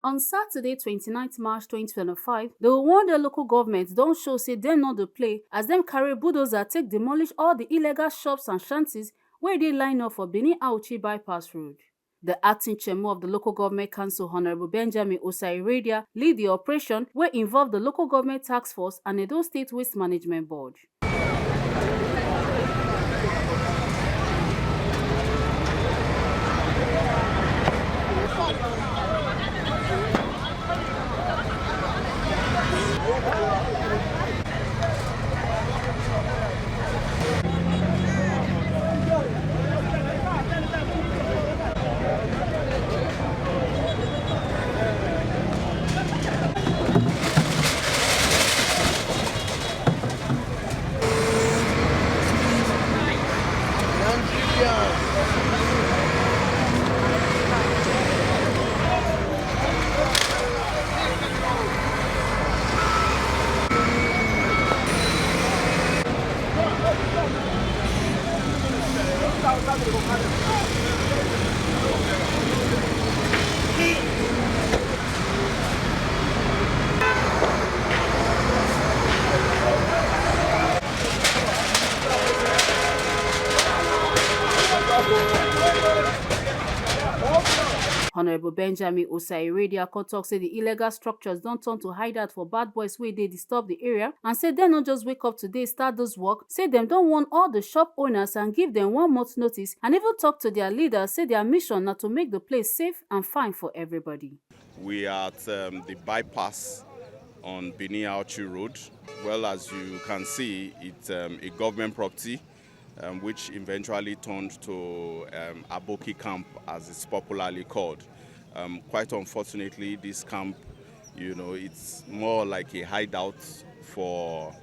On Saturday, 29 March 2025, the Uhumwonde local government don show say dem no dey play as dem carry bulldozer take demolish all the illegal shops and shanties wey dey line up for Benin-Auchi bypass road. The acting chairman of the local government council, Honorable Benjamin Osai, lead the operation wey involve the local government task force and Edo Waste Management Board. Honorable Benjamin Osai tok say the illegal structures don turn to hideout for bad boys wey dey disturb the area and say dem no just wake up today start those work, say dem don warn all the shop owners and give dem 1 month notice and even talk to their leaders say their mission na to make the place safe and fine for everybody. We are at the bypass on Benin-Auchi Road. Well, as you can see, it's a government property which eventually turned to Aboki camp, as it's popularly called. Quite unfortunately, this camp, it's more like a hideout for,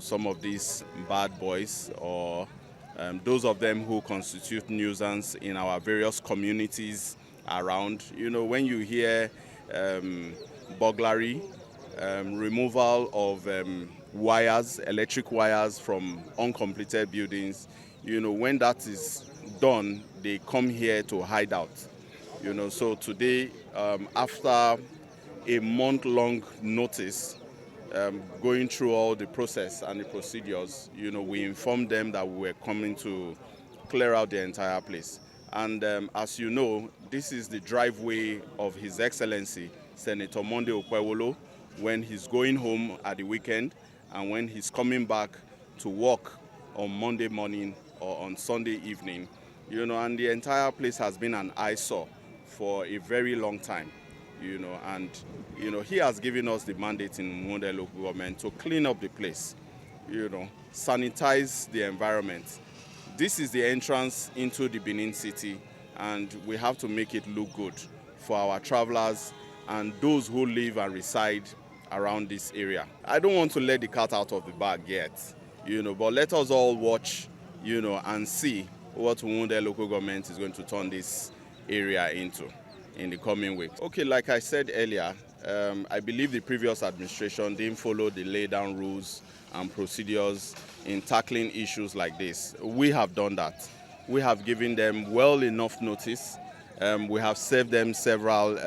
some of these bad boys or those of them who constitute nuisance in our various communities around. When you hear burglary, removal of wires, electric wires from uncompleted buildings, when that is done, they come here to hide out. So today, after a month-long notice, going through all the process and the procedures, we informed them that we were coming to clear out the entire place. And as you know, this is the driveway of His Excellency, Senator Monday Okwewolo, when he's going home at the weekend and when he's coming back to work on Monday morning or on Sunday evening, and the entire place has been an eyesore for a very long time, and, he has given us the mandate in Uhumwonde local government to clean up the place, sanitize the environment. This is the entrance into the Benin city, and we have to make it look good for our travelers and those who live and reside around this area. I don't want to let the cat out of the bag yet, but let us all watch, and see what Uhumwonde local government is going to turn this area into in the coming weeks. Okay, like I said earlier, I believe the previous administration didn't follow the laid down rules and procedures in tackling issues like this. We have done that. We have given them well enough notice. We have served them several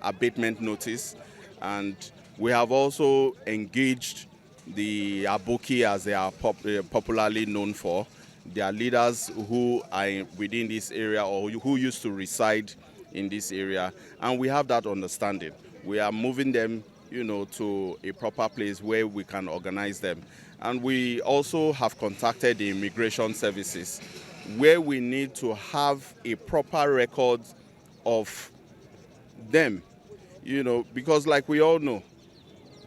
abatement notice, and we have also engaged the Aboki, as they are popularly known for, their leaders who are within this area or who used to reside in this area, and we have that understanding. We are moving them, to a proper place where we can organize them. And we also have contacted the immigration services, where we need to have a proper record of them, because like we all know,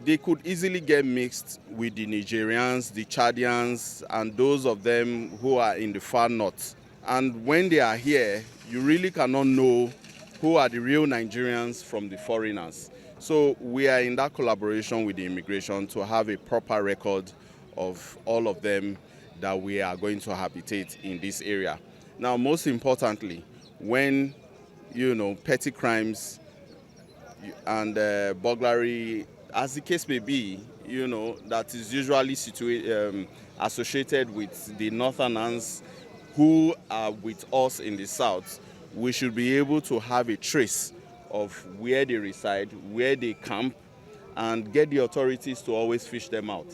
they could easily get mixed with the Nigerians, the Chadians, and those of them who are in the far north. And when they are here, you really cannot know who are the real Nigerians from the foreigners. So we are in that collaboration with the immigration to have a proper record of all of them that we are going to habitate in this area. Now, most importantly, when, petty crimes and burglary, as the case may be, that is usually associated with the northerners who are with us in the south, we should be able to have a trace of where they reside, where they camp, and get the authorities to always fish them out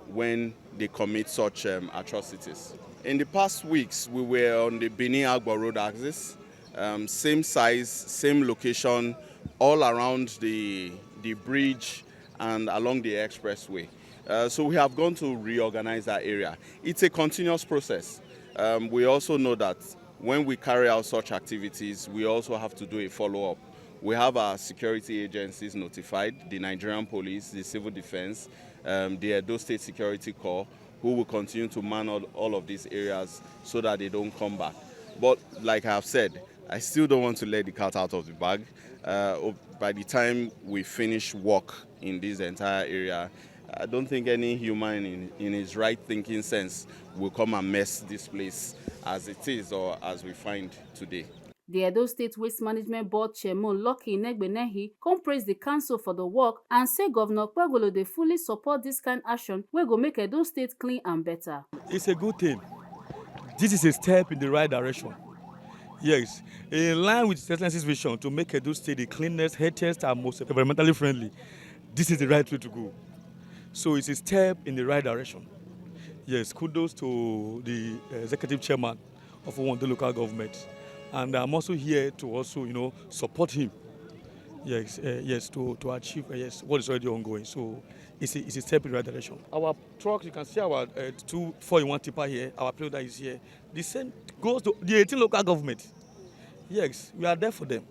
when they commit such atrocities. In the past weeks, we were on the Benin-Agbo road axis, same size, same location, all around the bridge and along the expressway. So we have gone to reorganize that area. It's a continuous process. We also know that when we carry out such activities, we also have to do a follow-up. We have our security agencies notified, the Nigerian police, the civil defense, the Edo State Security Corps, who will continue to man all of these areas so that they don't come back. But like I have said, I still don't want to let the cat out of the bag. By the time we finish work in this entire area, I don't think any human in his right thinking sense will come and mess this place as it is or as we find today. The Edo State Waste Management Board Chairman Lucky Negbenehi come praise the council for the work and say Governor Kpegolo dey fully support this kind action wey go make Edo State clean and better. It's a good thing. This is a step in the right direction. Yes, in line with His Excellency's vision to make Edo State the cleanest, healthiest, and most environmentally friendly, this is the right way to go. So it's a step in the right direction. Yes, kudos to the executive chairman of Uhumwonde local government. And I'm also here to also, support him. Yes, to achieve what is already ongoing. So it's a step in the right direction. Our truck, you can see our 2 4-in-1 tipper here. Our payloader is here. The same goes to the 18 local government. Yes, we are there for them.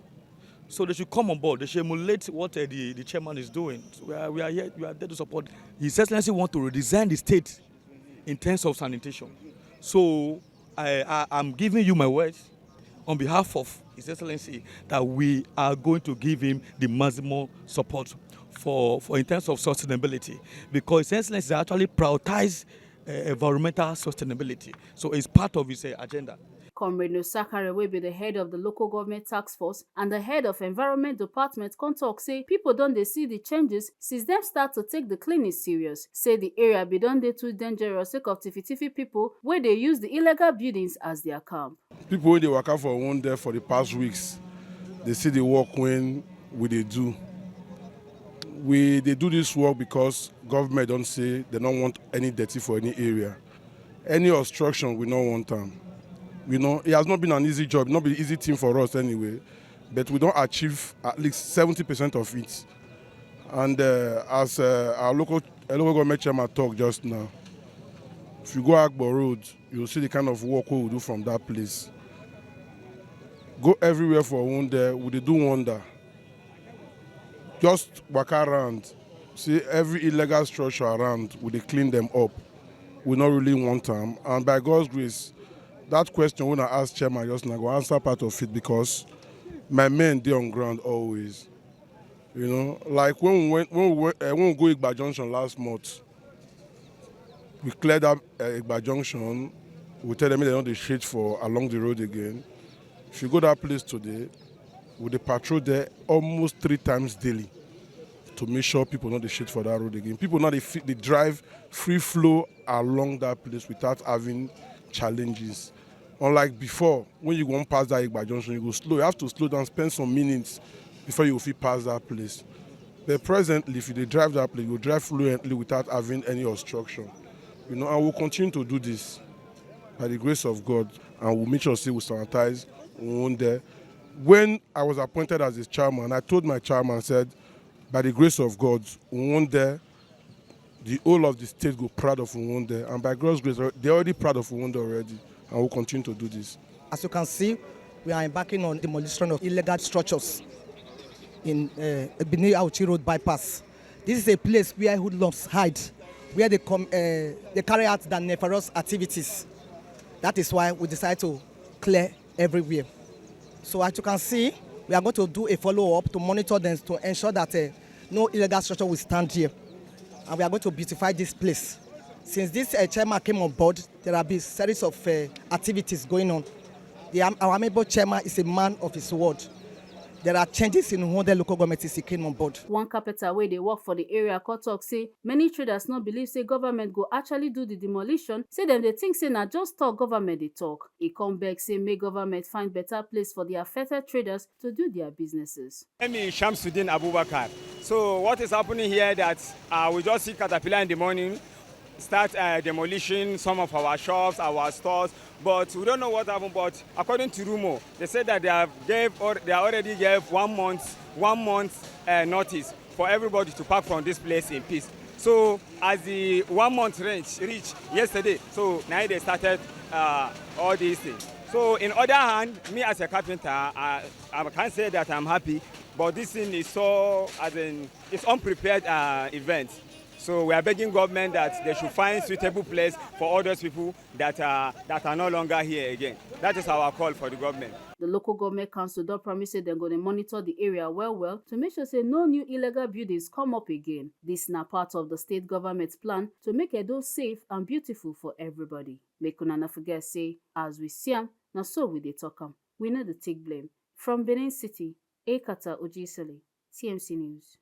So they should come on board. They should emulate what the chairman is doing. So we are here. We are there to support. His Excellency wants to redesign the state in terms of sanitation. So I'm giving you my words on behalf of His Excellency that we are going to give him the maximum support for in terms of sustainability, because His Excellency actually prioritizes environmental sustainability. So it's part of his agenda. Comrade Nosakare will be the head of the local government task force and the head of environment department come talk say people don dey see the changes since dem start to take the cleaning serious. Say the area be don dey too dangerous sake of tiffy people wey dey use the illegal buildings as their camp. People wey dey waka for Uhumwonde for the past weeks, they see the work when we dey do. They do this work because government don't say they don't want any dirty for any area. Any obstruction, we don't want them. It has not been an easy job, not been an easy thing for us anyway, but we don't achieve at least 70% of it. And as our local government chairman talked just now, if you go Agbo Road, you'll see the kind of work we will do from that place. Go everywhere for Uhumwonde, we do wonder. Just walk around, see every illegal structure around, we clean them up. We not really want them, and by God's grace, that question when I asked chairman just now, I go answer part of it because my men they on ground always. Like when we go Igba Junction last month, we cleared up Igba Junction. We tell them they don't shade for along the road again. If you go that place today, we patrol there almost 3 times daily to make sure people not shade for that road again. People not they drive free flow along that place without having challenges. Unlike before, when you go past that Igba Junction, you go slow. You have to slow down, spend some minutes before you fit pass that place. But presently, if you drive that place, you drive fluently without having any obstruction. And we'll continue to do this by the grace of God, and we'll make sure we sanitize Uhumwonde. When I was appointed as his chairman, I told my chairman, said, by the grace of God, Uhumwonde, the whole of the state go proud of Uhumwonde, and by God's grace, they're already proud of Uhumwonde already. And we'll continue to do this. As you can see, we are embarking on demolition of illegal structures in Benin-Auchi road bypass. This is a place where hoodlums hide, where they carry out their nefarious activities. That is why we decided to clear everywhere. So as you can see, we are going to do a follow-up to monitor them to ensure that no illegal structure will stand here. And we are going to beautify this place. Since this chairman came on board, there have been a series of activities going on. Our amiable chairman is a man of his word. there are changes in Uhumwonde local government insecurity board. One carpenter wey dey work for the area come talk say many traders no believe say government go actually do the demolition, say dem dey think say na just talk government dey talk. E come beg say make government find better place for the affected traders to do their businesses. My name is Shamsuddin Abubakar. So what is happening here that we just see Caterpillar in the morning, start demolishing some of our shops, our stores, but we don't know what happened. But according to rumor, they said that they already gave 1 month notice for everybody to pack from this place in peace. So as the 1 month reached yesterday, so now they started all these things. So in other hand, me as a carpenter, I can't say that I'm happy, but this thing is it's unprepared event. So we are begging government that they should find suitable place for all those people that are no longer here again. That is our call for the government. The local government council don promise say dem go dey monitor the area well to make sure say no new illegal buildings come up again. This na part of the state government's plan to make Edo safe and beautiful for everybody. Make una no forget say as we see am, na so we dey talk am. We no dey take blame. From Benin City, Ekata Ojisele, TMC News.